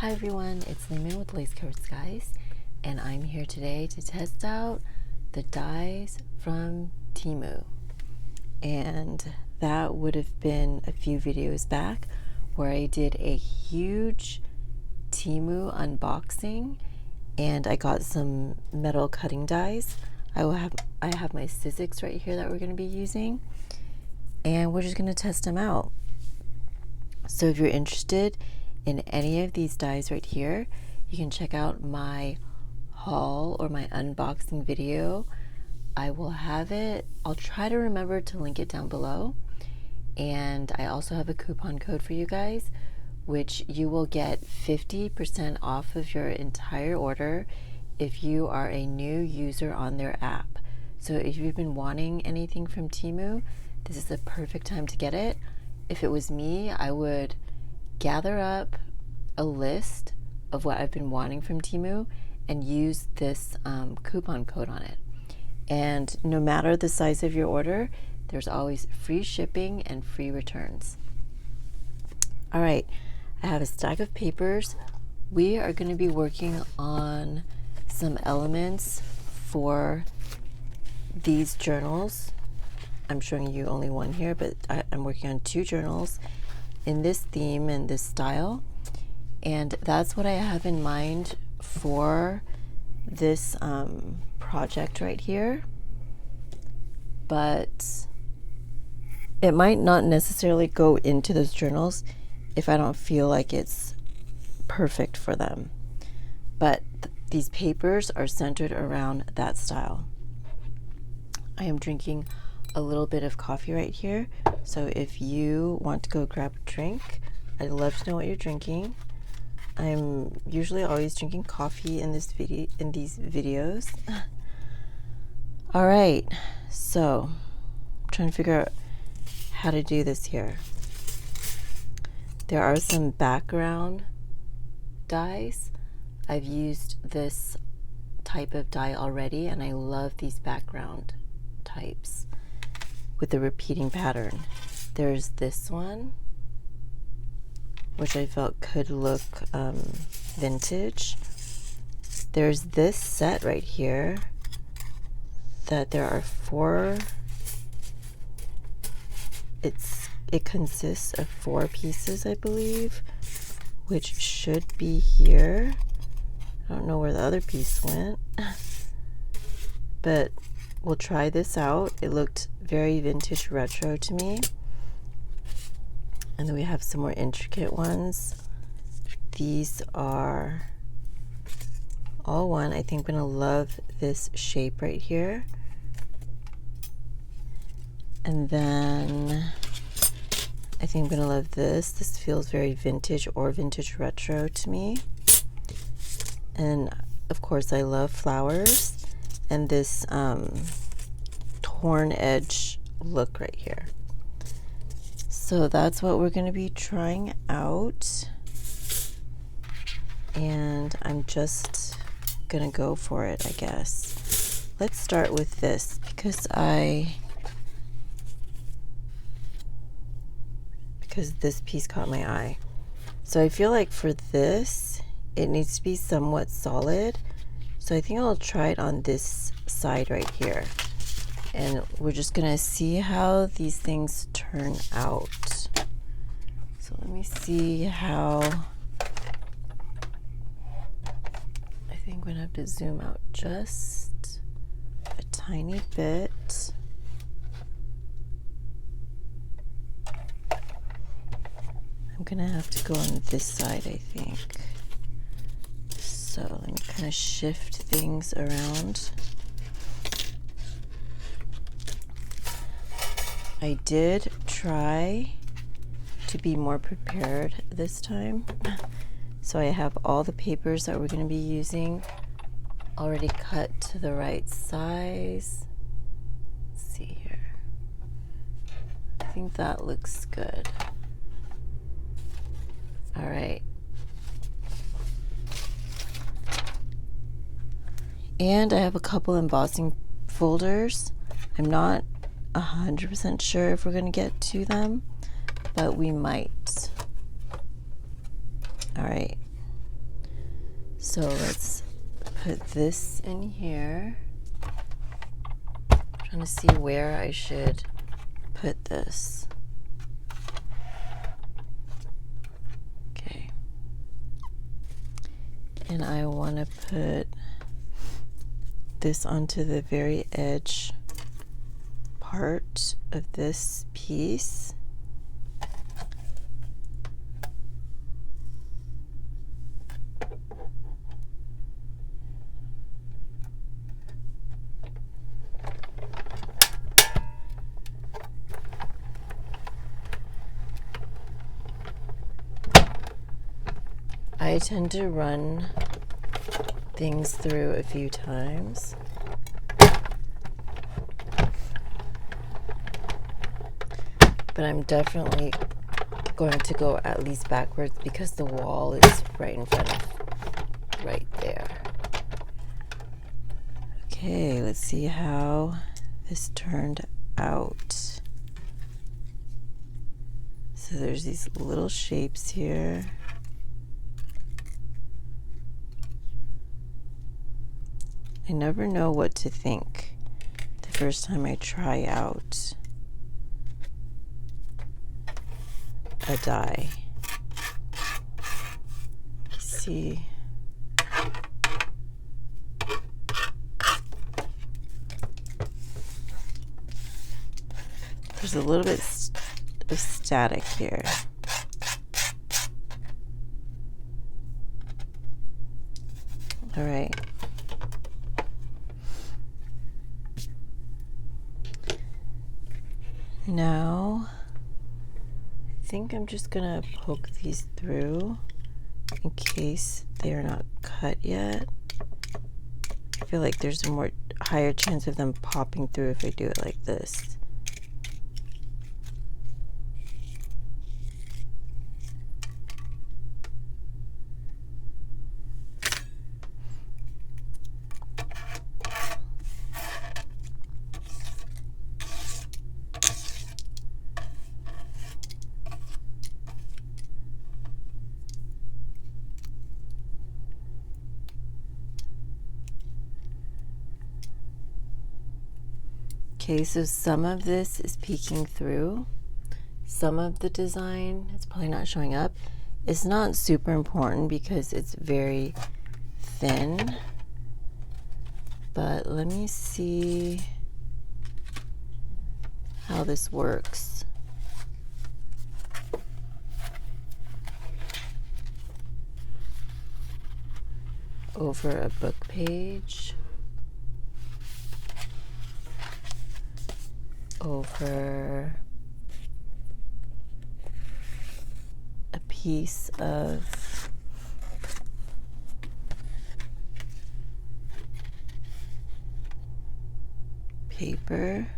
Hi everyone, it's Teemu with Lace Covered Skies, and I'm here today to test out the dies from Teemu. And that would have been a few videos back where I did a huge Teemu unboxing and I got some metal cutting dies. I have my Sizzix right here that we're going to be using, and we're just going to test them out. So if you're interested in any of these dies right here, you can check out my haul or my unboxing video. I will have it, I'll try to remember to link it down below. And I also have a coupon code for you guys, which you will get 50% off of your entire order if you are a new user on their app. So if you've been wanting anything from Teemu, this is the perfect time to get it. If it was me, I would gather up a list of what I've been wanting from Teemu and use this coupon code on it. And no matter the size of your order, there's always free shipping and free returns. All right, I have a stack of papers. We are going to be working on some elements for these journals. I'm showing you only one here, but I'm working on two journals in this theme and this style, and that's what I have in mind for this project right here. But it might not necessarily go into those journals if I don't feel like it's perfect for them, but these papers are centered around that style. I am drinking a little bit of coffee right here, so if you want to go grab a drink, I'd love to know what you're drinking. I'm usually always drinking coffee in these videos. All right, so I'm trying to figure out how to do this here. There are some background dies. I've used this type of die already, and I love these background types with the repeating pattern. There's this one, which I felt could look vintage. There's this set right here that there are four. It consists of 4 pieces, I believe, which should be here. I don't know where the other piece went, but we'll try this out. It looked very vintage retro to me. And then we have some more intricate ones. These are all one. I think I'm gonna love this shape right here. And then I think I'm gonna love this. This feels very vintage or vintage retro to me. And of course I love flowers and this torn edge look right here. So that's what we're going to be trying out, and I'm just gonna go for it, I guess. Let's start with this because this piece caught my eye. So I feel like for this it needs to be somewhat solid, so I think I'll try it on this side right here, and we're just gonna see how these things turn out. So let me see how. I think I'm gonna have to zoom out just a tiny bit. I'm gonna have to go on this side, I think. So let me kind of shift things around. I did try to be more prepared this time. So I have all the papers that we're going to be using already cut to the right size. Let's see here. I think that looks good. All right. And I have a couple embossing folders. I'm not 100% sure if we're going to get to them, but we might. All right. So let's put this in here. I'm trying to see where I should put this. Okay. And I want to put this onto the very edge part of this piece. I tend to run things through a few times. But I'm definitely going to go at least backwards because the wall is right in front of right there. Okay, let's see how this turned out. So there's these little shapes here. I never know what to think the first time I try out a die. See, there's a little bit of static here. All right. Now, I think I'm just gonna poke these through in case they are not cut yet. I feel like there's a higher chance of them popping through if I do it like this. Okay, so some of this is peeking through. Some of the design, it's probably not showing up. It's not super important because it's very thin. But let me see how this works. Over a book page. Over a piece of paper.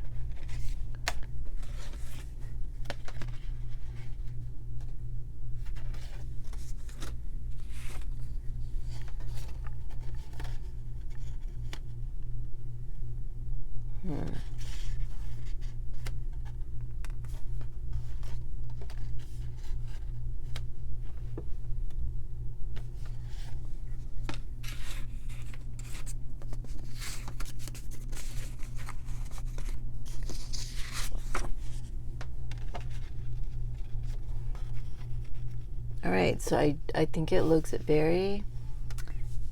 All right, so I think it looks very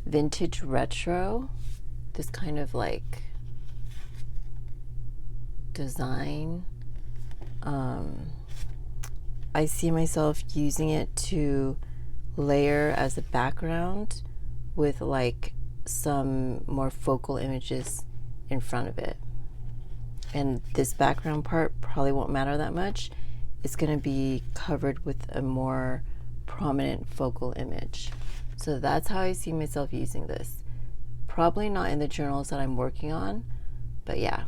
vintage retro, this kind of like design. I see myself using it to layer as a background with like some more focal images in front of it. And this background part probably won't matter that much. It's going to be covered with a more prominent focal image. So that's how I see myself using this. Probably not in the journals that I'm working on, but yeah.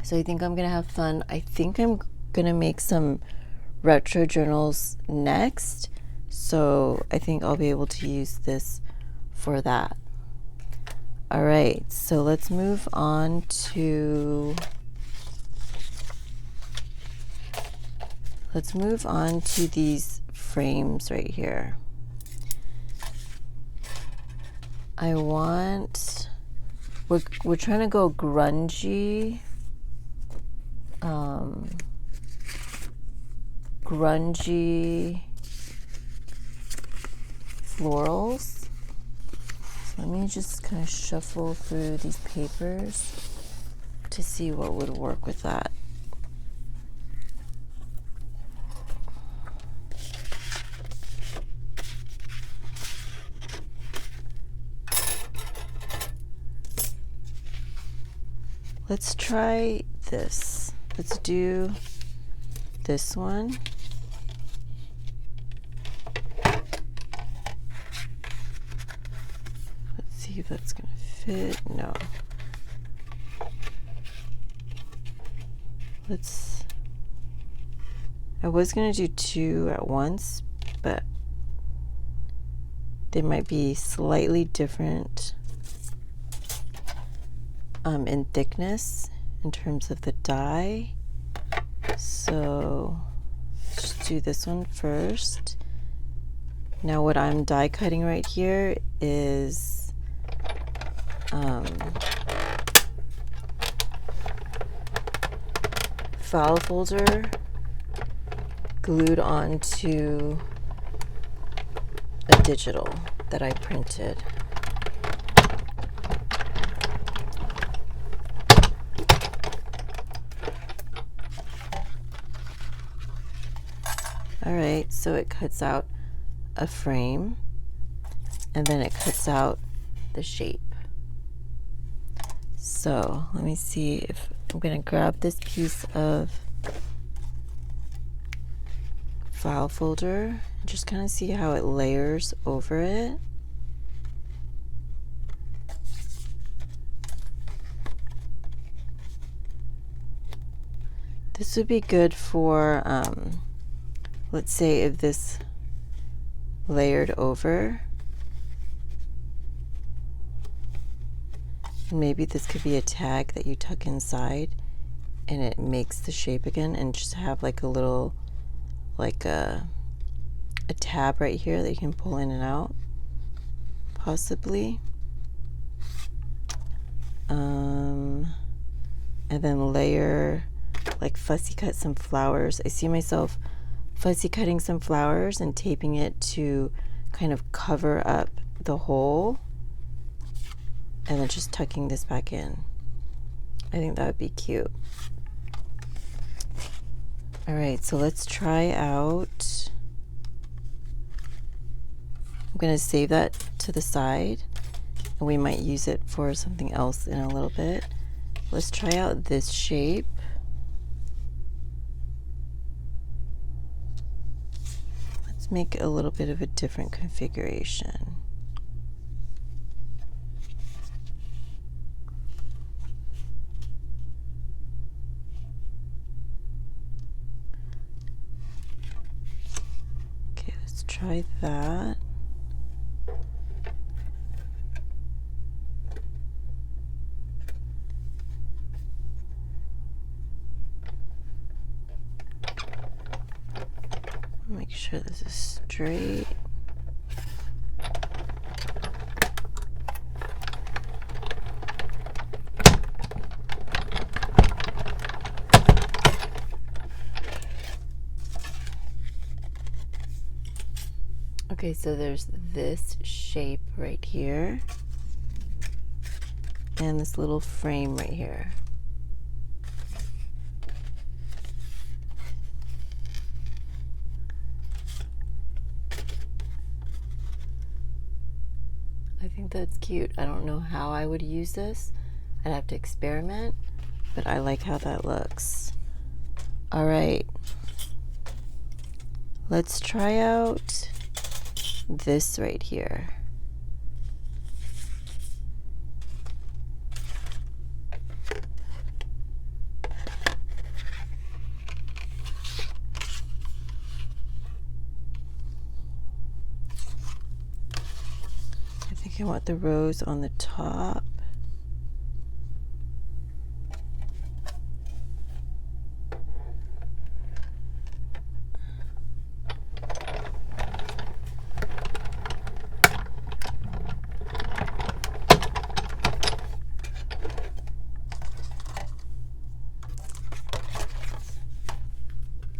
So I think I'm gonna have fun. I think I'm gonna make some retro journals next. So I think I'll be able to use this for that. All right, so let's move on to these frames right here. we're trying to go grungy, grungy florals. So let me just kind of shuffle through these papers to see what would work with that. Let's try this. Let's do this one. Let's see if that's gonna fit. No. I was gonna do two at once, but they might be slightly different in thickness in terms of the dye. So just do this one first. Now what I'm die cutting right here is file folder glued onto a digital that I printed. Alright, so it cuts out a frame and then it cuts out the shape. So let me see if I'm going to grab this piece of file folder and just kind of see how it layers over it. This would be good for let's say if this layered over, maybe this could be a tag that you tuck inside and it makes the shape again, and just have like a little, like a tab right here that you can pull in and out, possibly. And then layer, like fussy cut some flowers. I see myself fussy cutting some flowers and taping it to kind of cover up the hole, and then just tucking this back in. I think that would be cute. Alright, so let's try out, I'm going to save that to the side and we might use it for something else in a little bit. Let's try out this shape. Make a little bit of a different configuration. Okay, let's try that. Make sure this is straight. Okay, so there's this shape right here and this little frame right here. I think that's cute. I don't know how I would use this. I'd have to experiment, but I like how that looks. All right, let's try out this right here. I think I want the rose on the top.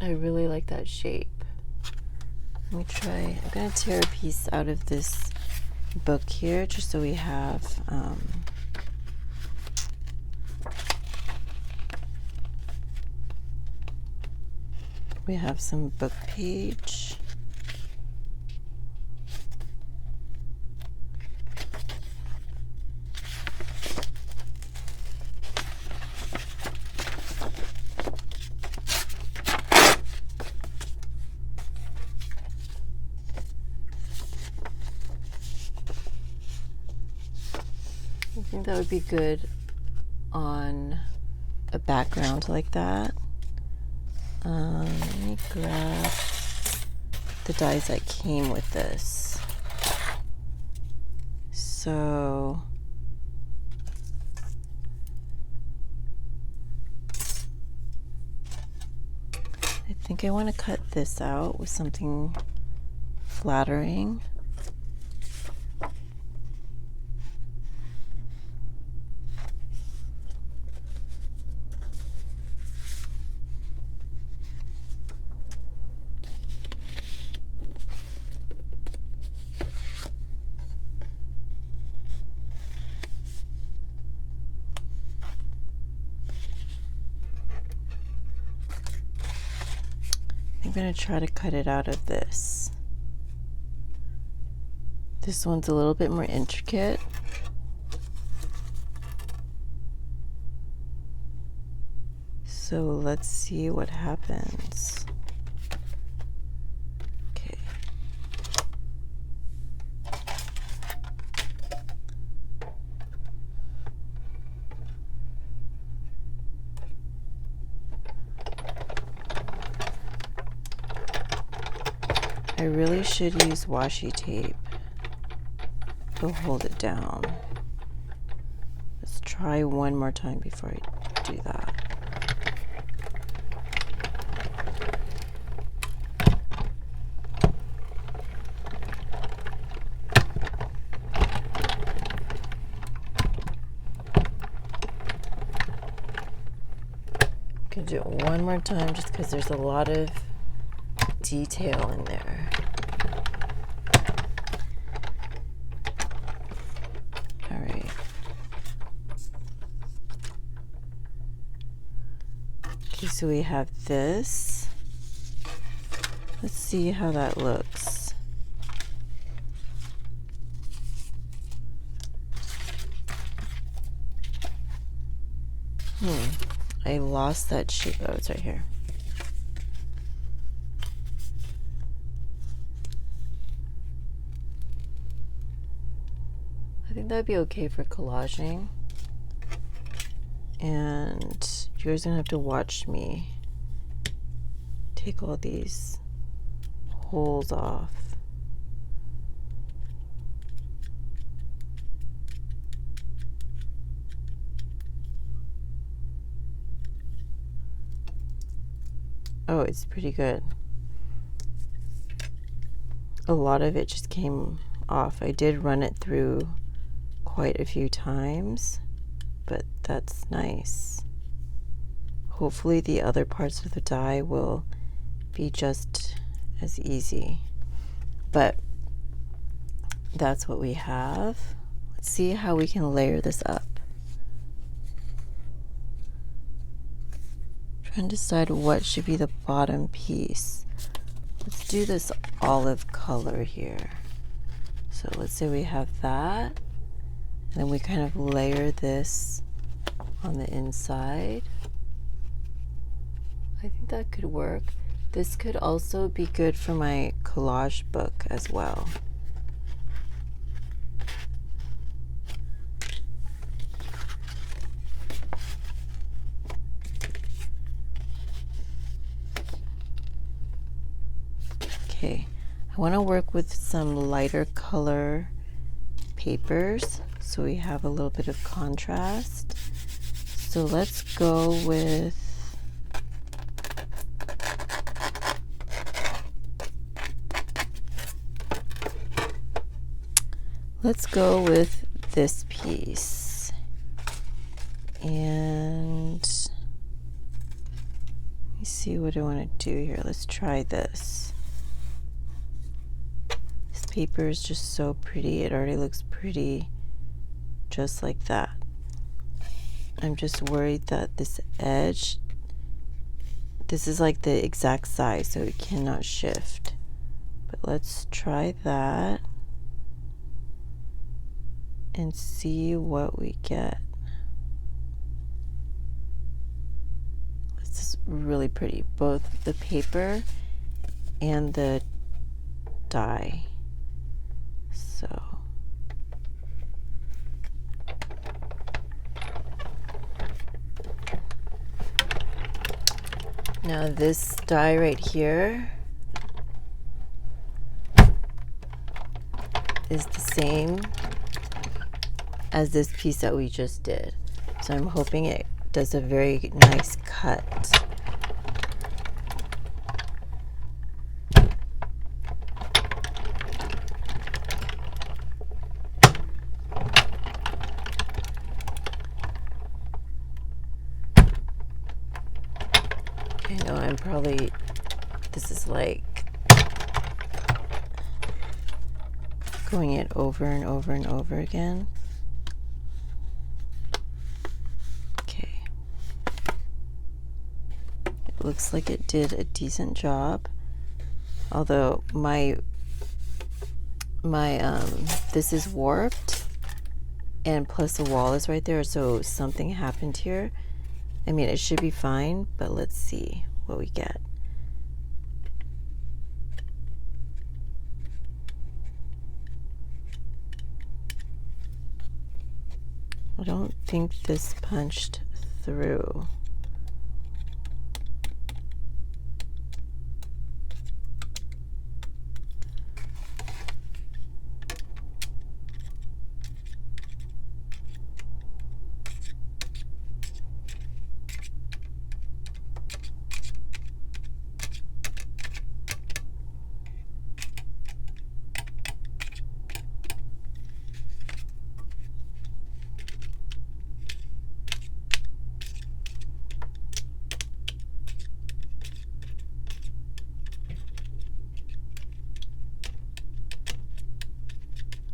I really like that shape. Let me try. I'm going to tear a piece out of this book here just so we have some book page. I think that would be good on a background like that. Let me grab the dies that came with this. So I think I want to cut this out with something flattering. I'm going to try to cut it out of this. This one's a little bit more intricate. So let's see what happens. Okay. I really should use washi tape to hold it down. Let's try one more time before I do that. Can do it one more time just because there's a lot of detail in there. All right. Okay, so we have this. Let's see how that looks. I lost that shape. Oh, it's right here. I think that'd be okay for collaging. And you guys are gonna have to watch me take all these holes off. Oh, it's pretty good. A lot of it just came off. I did run it through quite a few times, but that's nice. Hopefully the other parts of the die will be just as easy. But that's what we have. Let's see how we can layer this up. Trying to decide what should be the bottom piece. Let's do this olive color here. So let's say we have that, and then we kind of layer this on the inside. I think that could work. This could also be good for my collage book as well. Okay, I want to work with some lighter color papers so we have a little bit of contrast. So let's go with this piece. And let me see what I want to do here. Let's try this. This paper is just so pretty. It already looks pretty just like that. I'm just worried that this edge, this is like the exact size, so it cannot shift. But let's try that and see what we get. This is really pretty, both the paper and the die. So now this die right here is the same as this piece that we just did. So I'm hoping it does a very nice cut. I know I'm probably, this is like going it over and over and over again. Okay. It looks like it did a decent job. Although my this is warped, and plus the wall is right there, so something happened here. I mean, it should be fine, but let's see what we get. I don't think this punched through.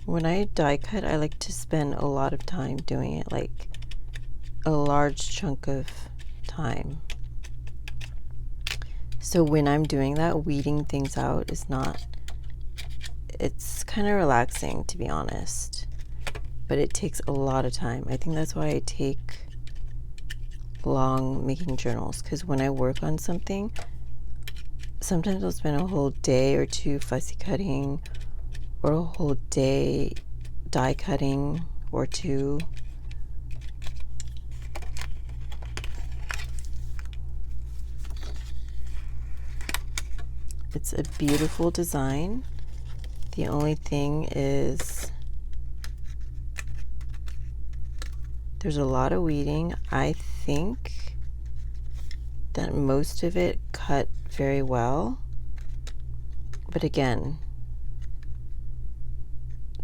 When I die cut, I like to spend a lot of time doing it, like a large chunk of time. So when I'm doing that, weeding things out is not, it's kind of relaxing, to be honest, but it takes a lot of time. I think that's why I take long making journals, because when I work on something, sometimes I'll spend a whole day or two fussy cutting, or a whole day die cutting or two. It's a beautiful design. The only thing is there's a lot of weeding. I think that most of it cut very well, but again,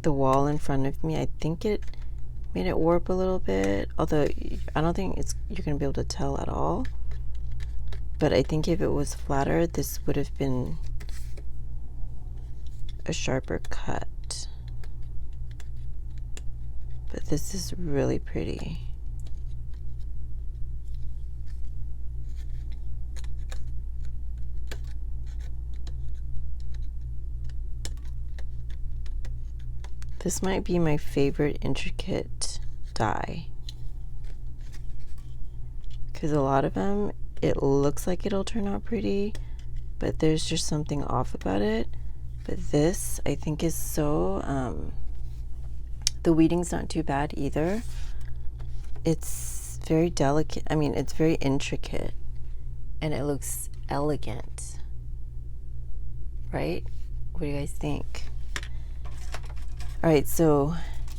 the wall in front of me, I think it made it warp a little bit, although I don't think you're gonna be able to tell at all. But I think if it was flatter, this would have been a sharper cut. But this is really pretty. This might be my favorite intricate die, because a lot of them, it looks like it'll turn out pretty, but there's just something off about it. But this, I think, is so, the weeding's not too bad either. It's very delicate. I mean, it's very intricate, and it looks elegant, right? What do you guys think? All right, so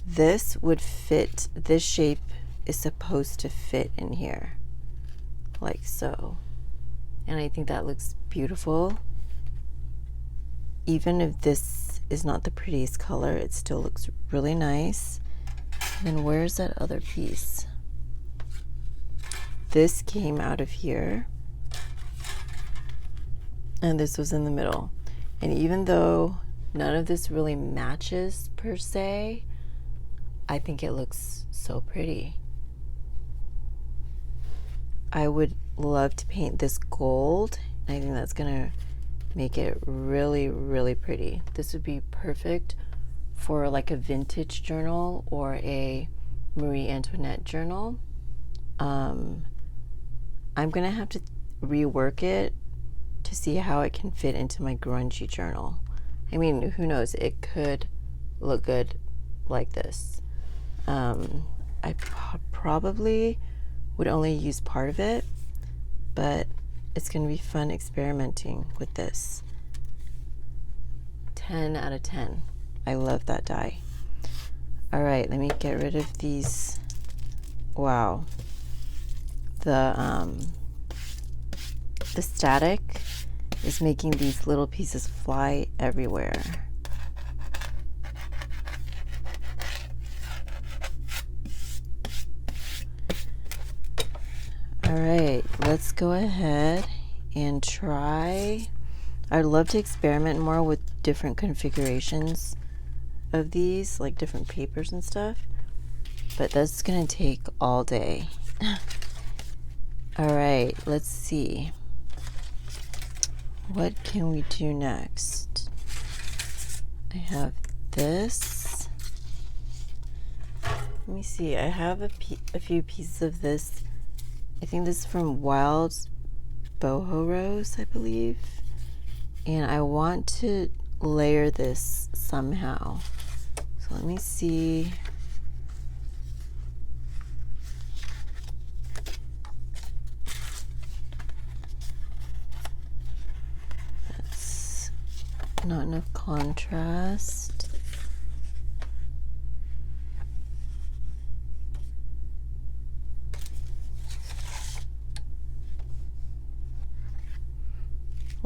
this would fit, this shape is supposed to fit in here, like so. And I think that looks beautiful. Even if this is not the prettiest color, it still looks really nice. And then where's that other piece? This came out of here. and this was in the middle. And even though none of this really matches per se, I think it looks so pretty. I would love to paint this gold. I think that's gonna make it really, really pretty. This would be perfect for like a vintage journal or a Marie Antoinette journal. I'm gonna have to rework it to see how it can fit into my grungy journal. I mean, who knows, it could look good like this. I probably would only use part of it, but it's gonna be fun experimenting with this. 10 out of 10. I love that die. All right, let me get rid of these. Wow. The static is making these little pieces fly everywhere. All right, let's go ahead and try. I'd love to experiment more with different configurations of these, like different papers and stuff, but that's gonna take all day. All right, let's see. What can we do next? I have this. Let me see. I have a few pieces of this. I think this is from Wild Boho Rose, I believe. And I want to layer this somehow. So let me see. That's not enough contrast.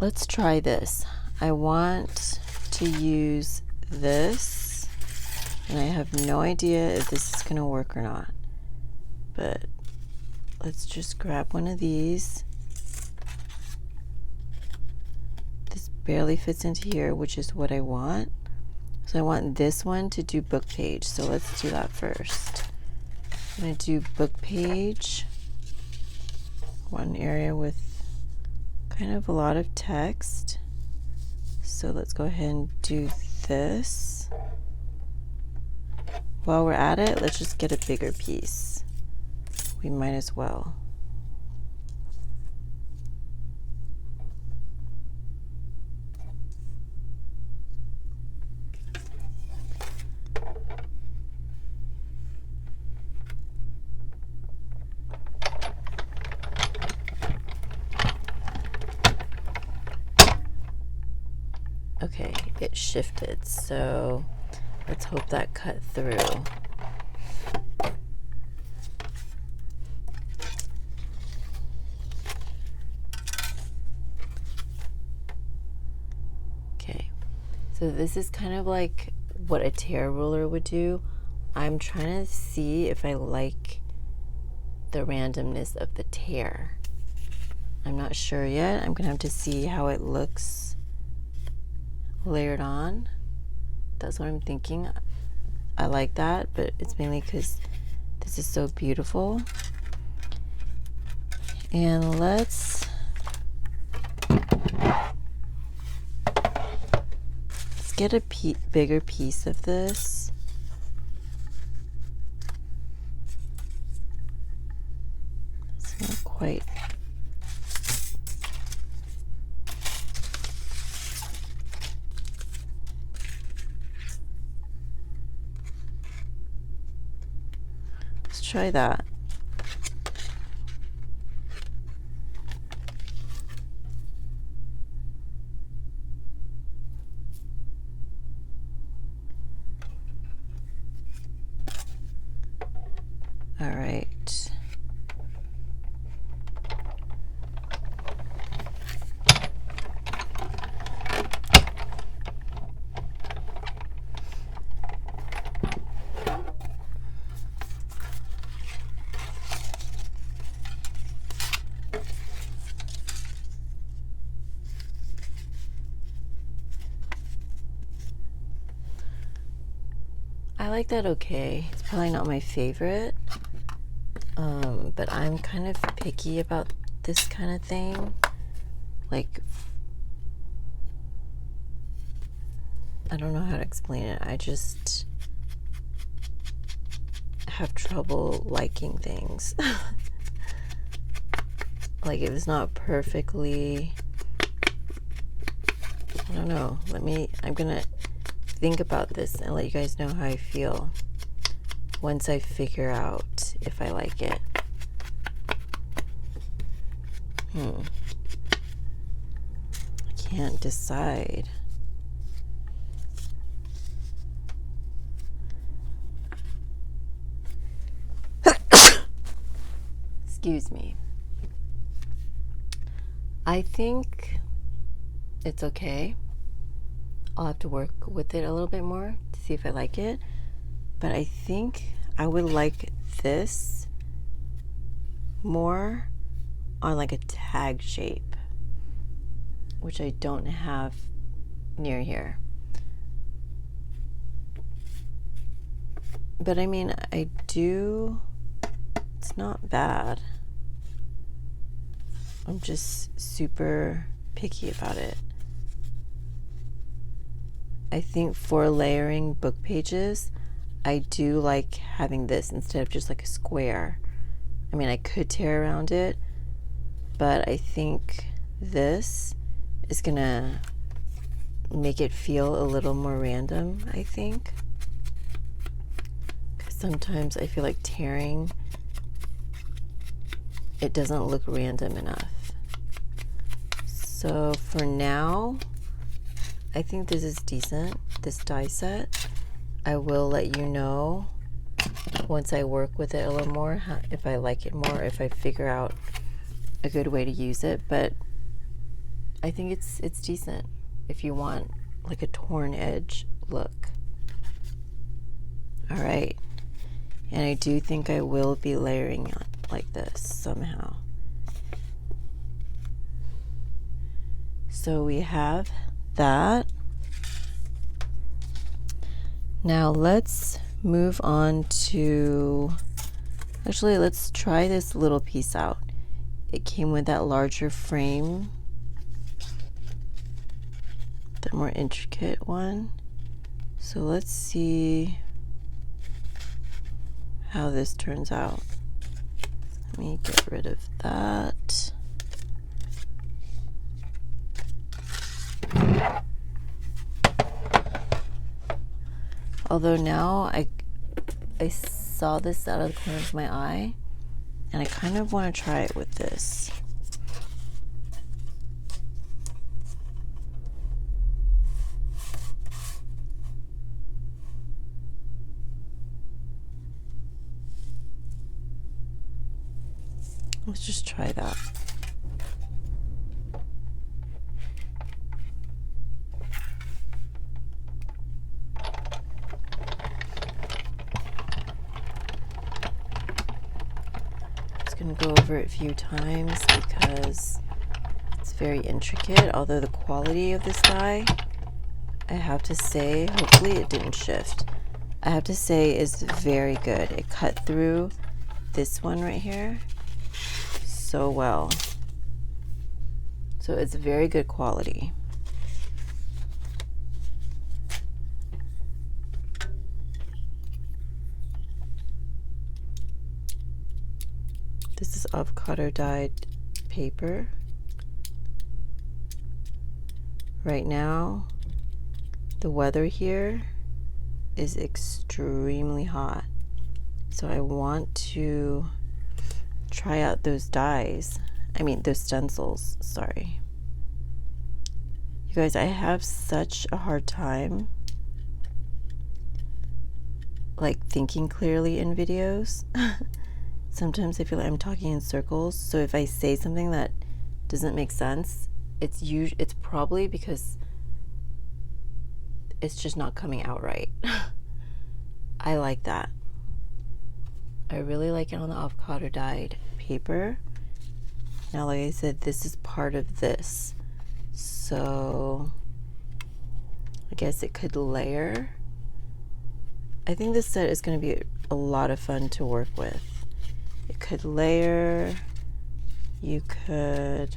Let's try this. I want to use this, and I have no idea if this is gonna work or not, but let's just grab one of these. This barely fits into here, which is what I want. So I want this one to do book page, so let's do that first. I'm gonna do book page, one area with kind of a lot of text. So let's go ahead and do this. While we're at it, let's just get a bigger piece. We might as well. Okay, it shifted, so let's hope that cut through. Okay, so this is kind of like what a tear ruler would do. I'm trying to see if I like the randomness of the tear. I'm not sure yet. I'm gonna have to see how it looks layered on. That's what I'm thinking. I like that, but it's mainly because this is so beautiful. And let's get a bigger piece of this. It's not quite. Try that. All right. I like that okay. It's probably not my favorite, but I'm kind of picky about this kind of thing. Like, I don't know how to explain it. I just have trouble liking things. Like, if it's not perfectly, I don't know. I'm gonna think about this and let you guys know how I feel once I figure out if I like it. I can't decide. Excuse me. I think it's okay. I'll have to work with it a little bit more to see if I like it. But I think I would like this more on like a tag shape, which I don't have near here. But I mean, I do, it's not bad. I'm just super picky about it. I think for layering book pages, I do like having this instead of just like a square. I mean, I could tear around it, but I think this is gonna make it feel a little more random, I think. Because sometimes I feel like tearing, it doesn't look random enough. So for now, I think this is decent, this die set. I will let you know once I work with it a little more, if I like it more, if I figure out a good way to use it. But I think it's decent if you want like a torn edge look. All right, and I do think I will be layering it like this somehow. So we have that. Now let's move on to, actually let's try this little piece out. It came with that larger frame, the more intricate one. So let's see how this turns out. Let me get rid of that. Although now I saw this out of the corner of my eye, and I kind of want to try it with this. Let's just try that. Going to go over it a few times because it's very intricate, although the quality of this die, I have to say, hopefully it didn't shift, I have to say is very good. It cut through this one right here so well, so it's very good quality. This is avocado dyed paper. Right now, the weather here is extremely hot. So I want to try out those dyes. I mean, those stencils, sorry. You guys, I have such a hard time like thinking clearly in videos. Sometimes I feel like I'm talking in circles, so if I say something that doesn't make sense, it's probably because it's just not coming out right. I like that. I really like it on the avocado dyed paper. Now, like I said, this is part of this, so I guess it could layer I think this set is going to be a lot of fun to work with. It could layer, you could,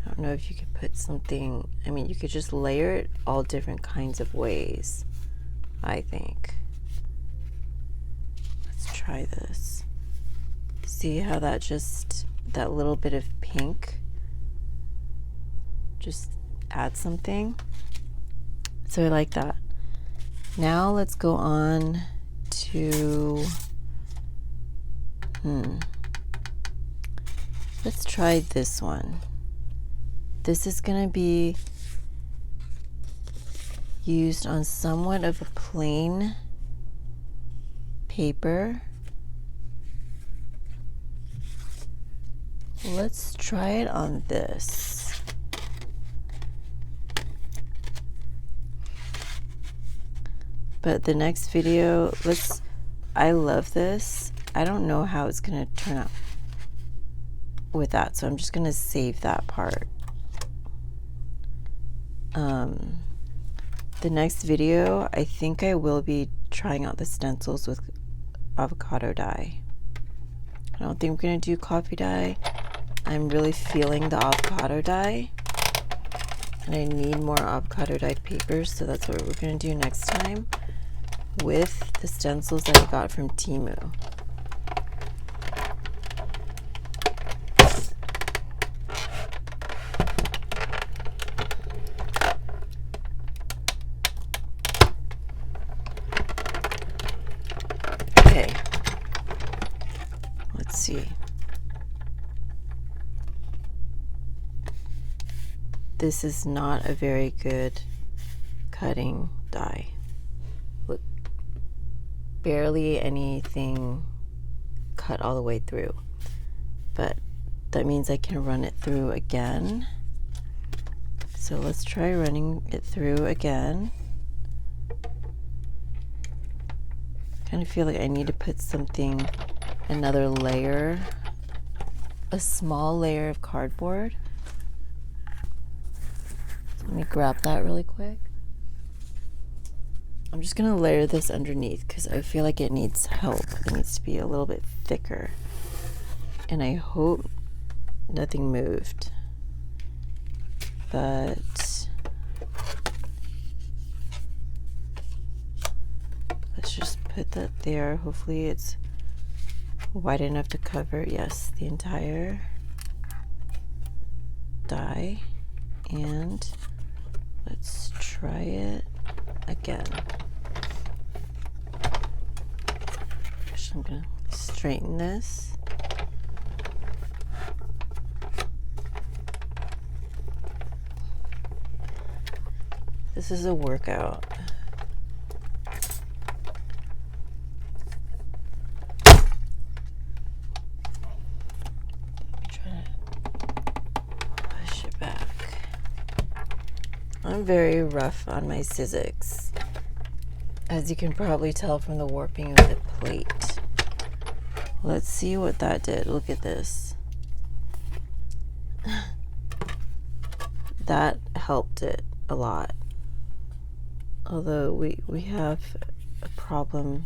I don't know if you could put something, I mean, you could just layer it all different kinds of ways, I think. Let's try this. See how that just, that little bit of pink just adds something? So I like that. Now let's go on to, let's try this one. This is going to be used on somewhat of a plain paper. Let's try it on this. But the next video, I love this. I don't know how it's going to turn out with that, so I'm just going to save that part. The next video, I think I will be trying out the stencils with avocado dye. I don't think we're going to do coffee dye. I'm really feeling the avocado dye, and I need more avocado dye papers, so that's what we're going to do next time with the stencils that I got from Teemu. Okay, let's see. This is not a very good cutting die. Look, barely anything cut all the way through, but that means I can run it through again. So let's try running it through again. Kind of feel like I need to put something, another layer, a small layer of cardboard. Let me grab that really quick. I'm just going to layer this underneath because I feel like it needs help. It needs to be a little bit thicker. And I hope nothing moved. But let's just put that there. Hopefully it's wide enough to cover, yes, the entire die. And let's try it again. So I'm going to straighten this. This is a workout. Let me try to push it back. I'm very rough on my Sizzix, as you can probably tell from the warping of the plate. Let's see what that did. Look at this. That helped it a lot. Although we have a problem.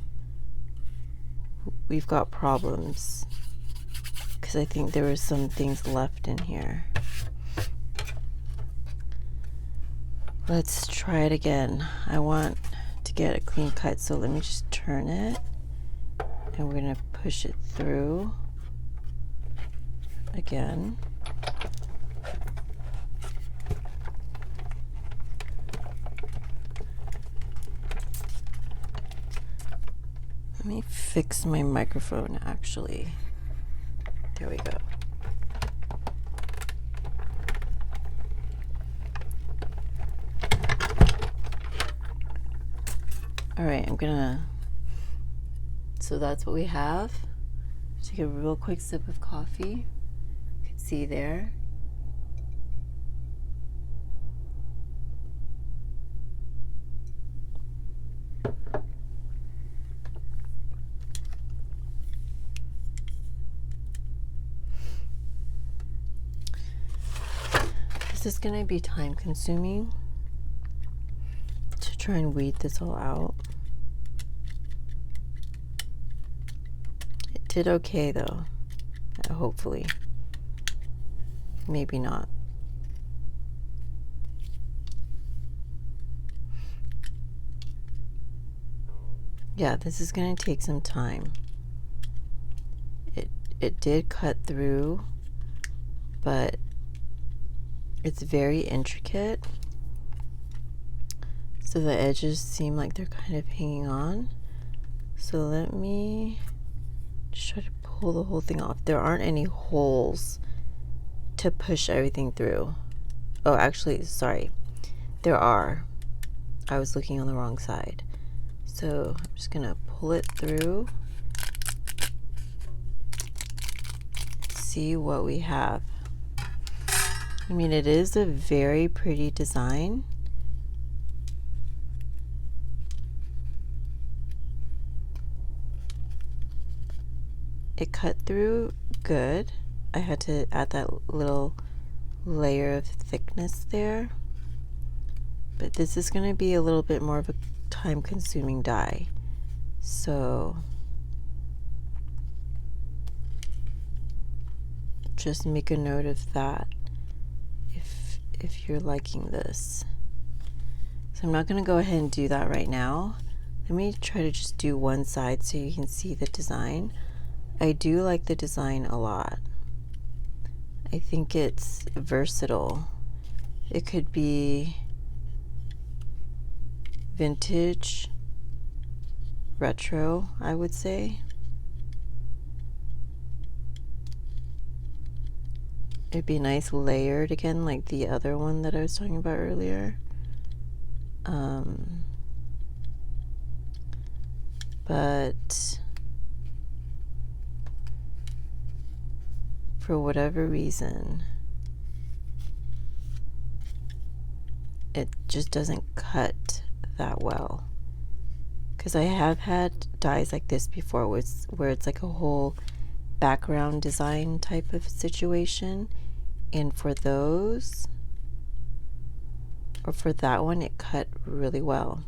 We've got problems because I think there were some things left in here. Let's try it again. I want to get a clean cut, so let me just turn it, and we're going to push it through again. Let me fix my microphone, actually. There we go. All right, so that's what we have. Take a real quick sip of coffee. You can see there. This is going to be time consuming to try and weed this all out. It did okay though, hopefully. Maybe not. Yeah, this is going to take some time. It did cut through, but it's very intricate. So the edges seem like they're kind of hanging on. So let me just try to pull the whole thing off. There aren't any holes to push everything through. Oh, actually, sorry. There are. I was looking on the wrong side. So I'm just gonna pull it through. See what we have. I mean, it is a very pretty design. It cut through good. I had to add that little layer of thickness there. But this is going to be a little bit more of a time-consuming dye. So just make a note of that if you're liking this. So I'm not going to go ahead and do that right now. Let me try to just do one side so you can see the design. I do like the design a lot. I think it's versatile. It could be vintage, retro, I would say. It'd be nice layered again, like the other one that I was talking about earlier. But for whatever reason, it just doesn't cut that well. Because I have had dyes like this before where it's like a whole background design type of situation, and for those, or for that one, it cut really well.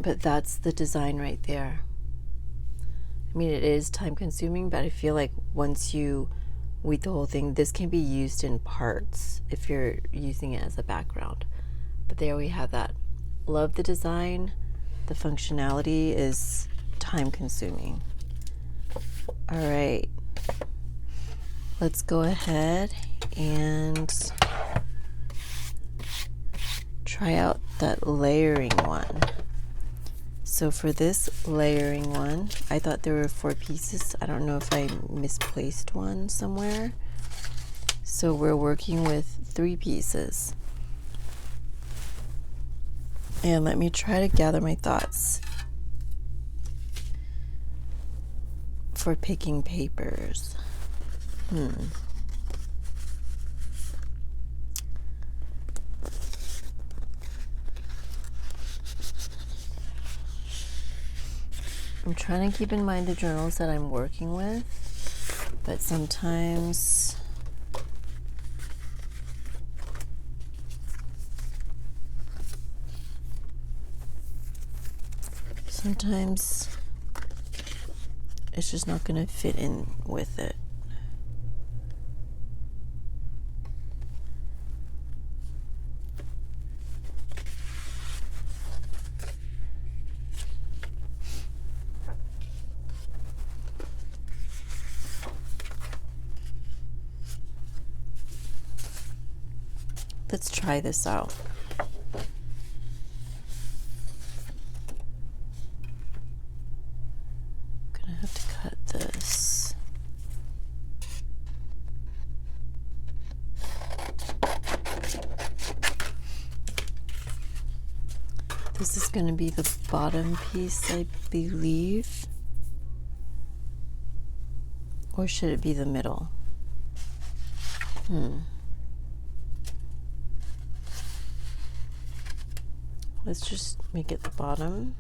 But that's the design right there. I mean, it is time consuming, but I feel like once you weed the whole thing, this can be used in parts if you're using it as a background. But there we have that. Love the design. The functionality is time consuming. All right, let's go ahead and try out that layering one. So for this layering one, I thought there were 4 pieces. I don't know if I misplaced one somewhere. So we're working with 3 pieces. And let me try to gather my thoughts for picking papers. I'm trying to keep in mind the journals that I'm working with, but sometimes it's just not going to fit in with it. Let's try this out. I'm gonna have to cut this. This is gonna be the bottom piece, I believe. Or should it be the middle? Let's just make it the bottom.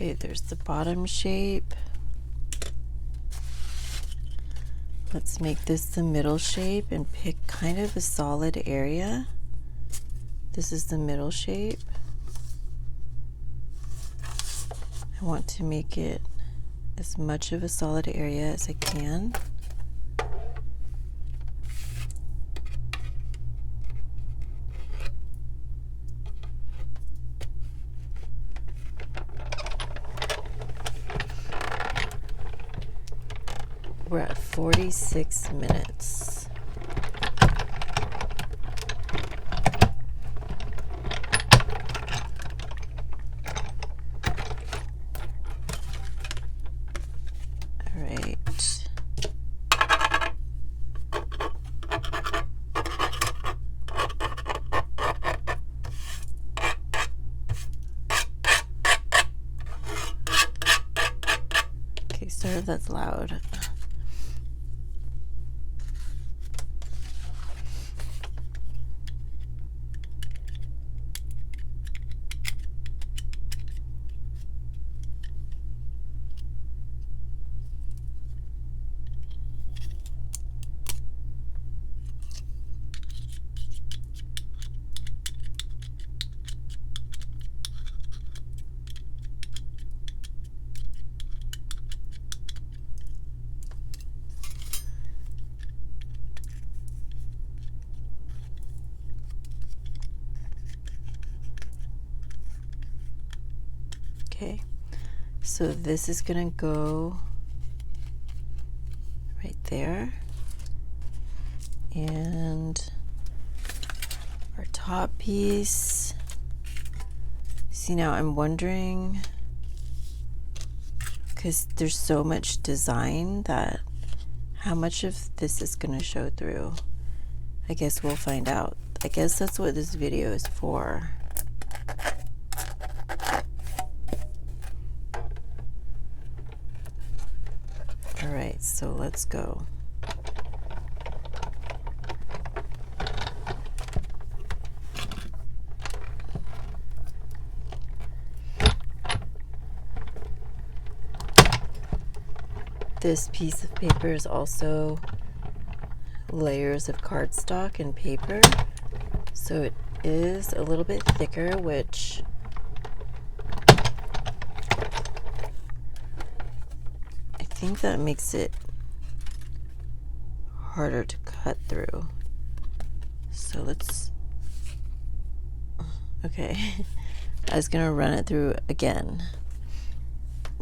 Okay, there's the bottom shape. Let's make this the middle shape and pick kind of a solid area. This is the middle shape. I want to make it as much of a solid area as I can. We're at 46 minutes. All right. Okay, sorry if that's loud. Okay, so this is gonna go right there, and our top piece. See, now I'm wondering, because there's so much design, that how much of this is gonna show through. I guess we'll find out. I guess that's what this video is for. All right, so let's go. This piece of paper is also layers of cardstock and paper, so it is a little bit thicker, which I think that makes it harder to cut through. So let's, okay, I was gonna run it through again,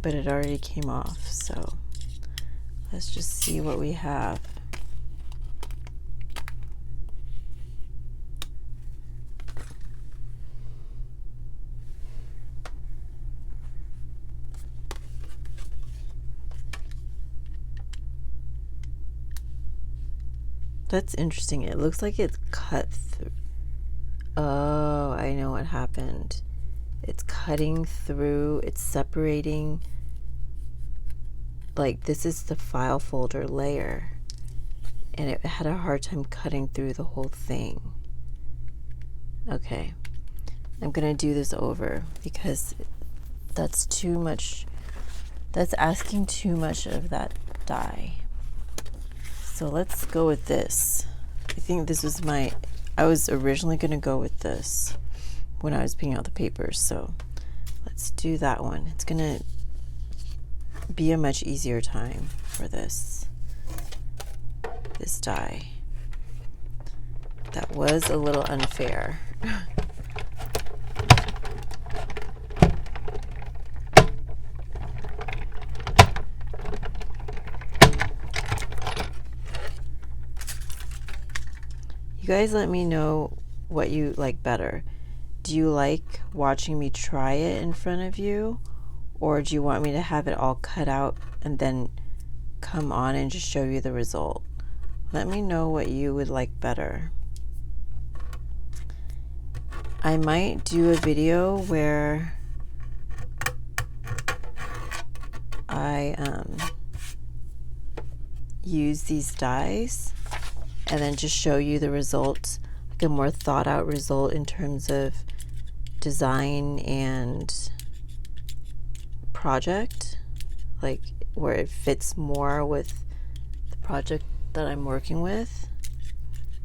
but it already came off, so let's just see what we have. That's interesting. It looks like it's cut through. Oh, I know what happened. It's cutting through, it's separating. Like, this is the file folder layer, and it had a hard time cutting through the whole thing. Okay, I'm gonna do this over because that's too much. That's asking too much of that die. So let's go with this. I think this was I was originally gonna go with this when I was picking out the papers, so let's do that one. It's gonna be a much easier time for this die. That was a little unfair. You guys let me know what you like better. Do you like watching me try it in front of you, or do you want me to have it all cut out and then come on and just show you the result? Let me know what you would like better. I might do a video where I use these dies and then just show you the results, like a more thought out result in terms of design and project, like where it fits more with the project that I'm working with,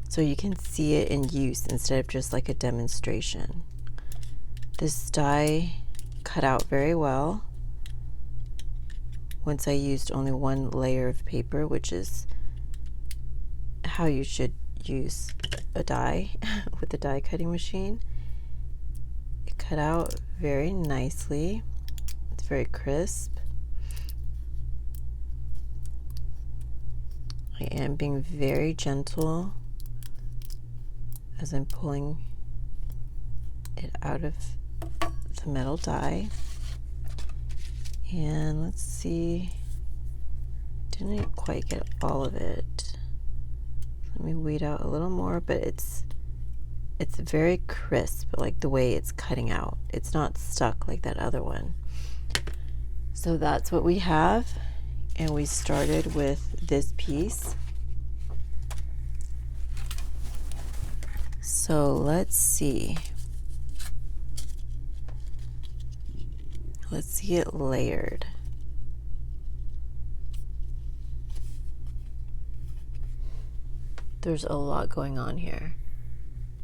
so you can see it in use instead of just like a demonstration. This die cut out very well once I used only one layer of paper, which is how you should use a die with a die cutting machine. It cut out very nicely. It's very crisp. I am being very gentle as I'm pulling it out of the metal die. And let's see, didn't quite get all of it. Let me weed out a little more, but it's very crisp, like the way it's cutting out. It's not stuck like that other one. So that's what we have, and we started with this piece. So let's see. Let's see it layered. There's a lot going on here.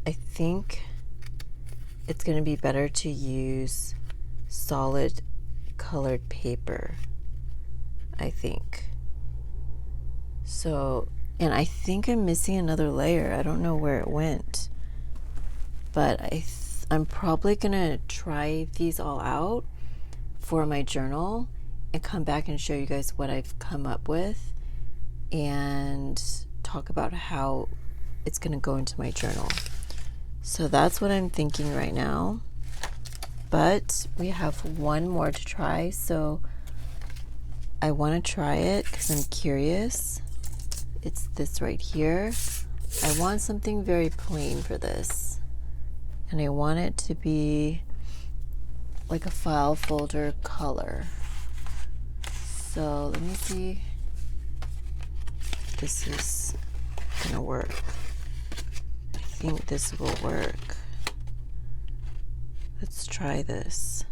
I think it's going to be better to use solid colored paper, I think. So, and I think I'm missing another layer. I don't know where it went, but I'm probably going to try these all out for my journal and come back and show you guys what I've come up with and talk about how it's going to go into my journal. So that's what I'm thinking right now, but we have one more to try, so I want to try it because I'm curious. It's this right here. I want something very plain for this, and I want it to be like a file folder color. So let me see if this is gonna work. I think this will work. Let's try this.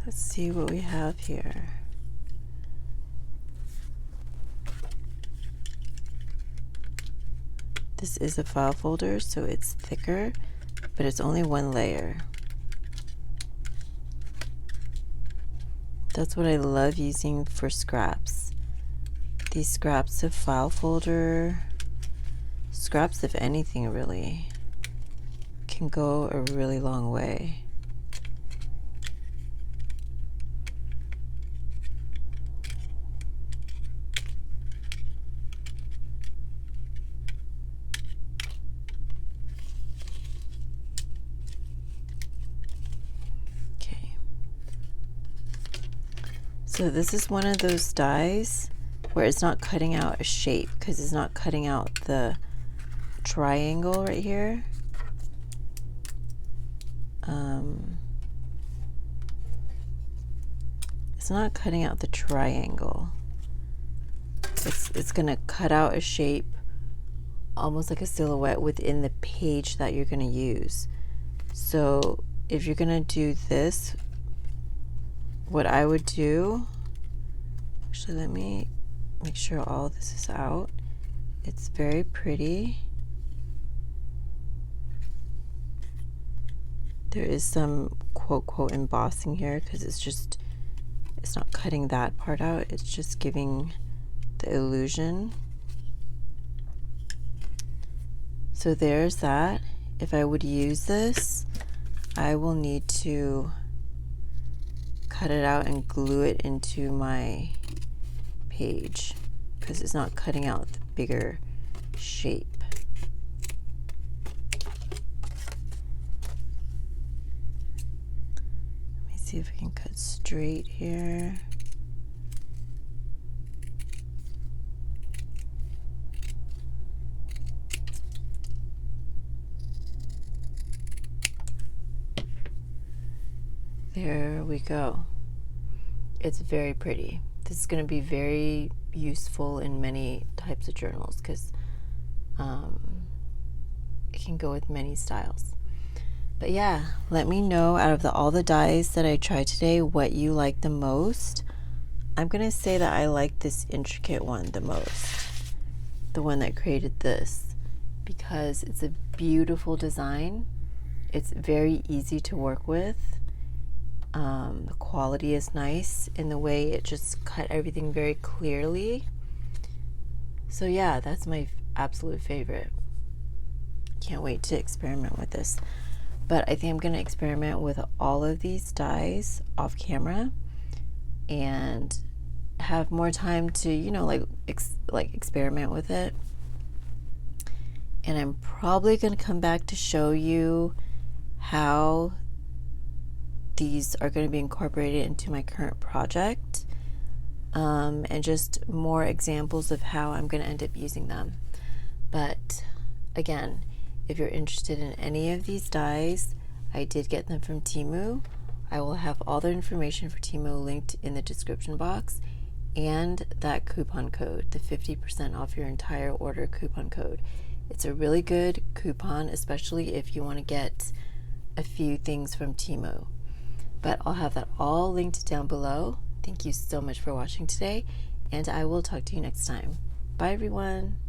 Let's see what we have here. This is a file folder, so it's thicker, but it's only one layer. That's what I love using for scraps. These scraps of file folder, scraps of anything really, can go a really long way. So this is one of those dies where it's not cutting out a shape because it's not cutting out the triangle right here. It's not cutting out the triangle. It's gonna cut out a shape almost like a silhouette within the page that you're gonna use. So if you're gonna do this, what I would do, actually let me make sure all this is out. It's very pretty. There is some quote embossing here because it's not cutting that part out, it's just giving the illusion. So there's that, if I would use this, I will need to cut it out and glue it into my page because it's not cutting out the bigger shape. Let me see if I can cut straight here. There we go. It's very pretty. This is going to be very useful in many types of journals because it can go with many styles. But yeah, let me know out of all the dies that I tried today what you like the most. I'm going to say that I like this intricate one the most, the one that created this, because it's a beautiful design. It's very easy to work with. The quality is nice in the way it just cut everything very clearly. So yeah, that's my absolute favorite. Can't wait to experiment with this. But I think I'm going to experiment with all of these dies off camera and have more time to, you know, like experiment with it. And I'm probably going to come back to show you how these are going to be incorporated into my current project, and just more examples of how I'm going to end up using them. But again, if you're interested in any of these dies, I did get them from Teemu. I will have all the information for Teemu linked in the description box, and that coupon code, the 50% off your entire order coupon code. It's a really good coupon, especially if you want to get a few things from Teemu. But I'll have that all linked down below. Thank you so much for watching today, and I will talk to you next time. Bye everyone.